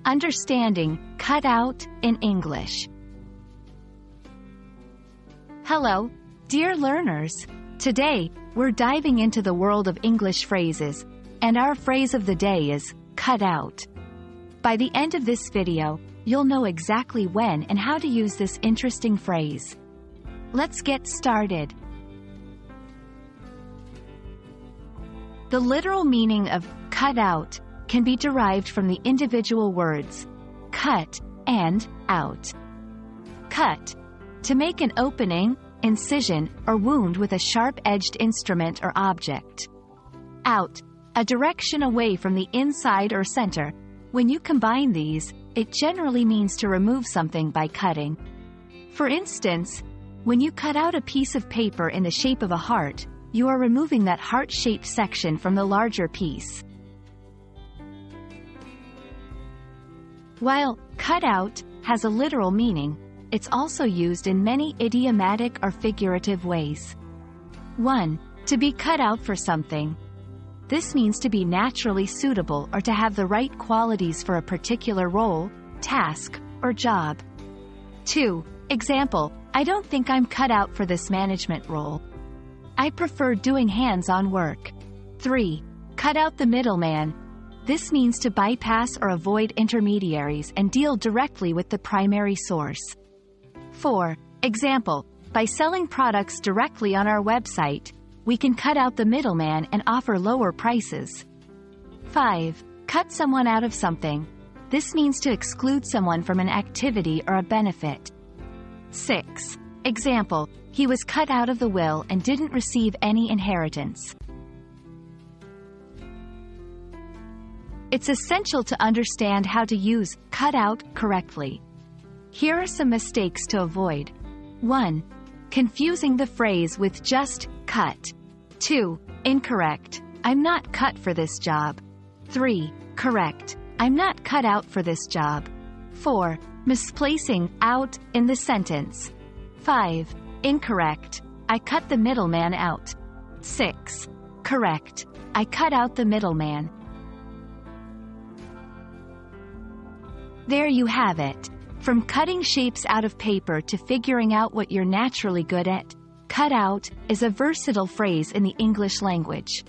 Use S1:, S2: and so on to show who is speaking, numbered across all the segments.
S1: Understanding cut out in English. Hello, dear learners. Today, we're diving into the world of English phrases, and our phrase of the day is cut out. By the end of this video, you'll know exactly when and how to use this interesting phrase. Let's get started. The literal meaning of cut out can be derived from the individual words cut and out. Cut, to make an opening, incision, or wound with a sharp-edged instrument or object. Out, a direction away from the inside or center. When you combine these, it generally means to remove something by cutting. For instance, when you cut out a piece of paper in the shape of a heart, you are removing that heart-shaped section from the larger piece. While cut out has a literal meaning, it's also used in many idiomatic or figurative ways. 1. To be cut out for something. This means to be naturally suitable or to have the right qualities for a particular role, task, or job. 2. Example, I don't think I'm cut out for this management role. I prefer doing hands-on work. 3. Cut out the middleman. This means to bypass or avoid intermediaries and deal directly with the primary source. 4. Example, by selling products directly on our website, we can cut out the middleman and offer lower prices. 5. Cut someone out of something. This means to exclude someone from an activity or a benefit. 6. Example, he was cut out of the will and didn't receive any inheritance. It's essential to understand how to use cut out correctly. Here are some mistakes to avoid. 1. Confusing the phrase with just cut. 2. Incorrect. I'm not cut for this job. 3. Correct. I'm not cut out for this job. 4. Misplacing out in the sentence. 5. Incorrect. I cut the middleman out. 6. Correct. I cut out the middleman. There you have it. From cutting shapes out of paper to figuring out what you're naturally good at, cut out is a versatile phrase in the English language.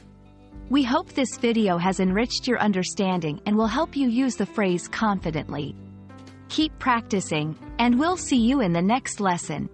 S1: We hope this video has enriched your understanding and will help you use the phrase confidently. Keep practicing, and we'll see you in the next lesson.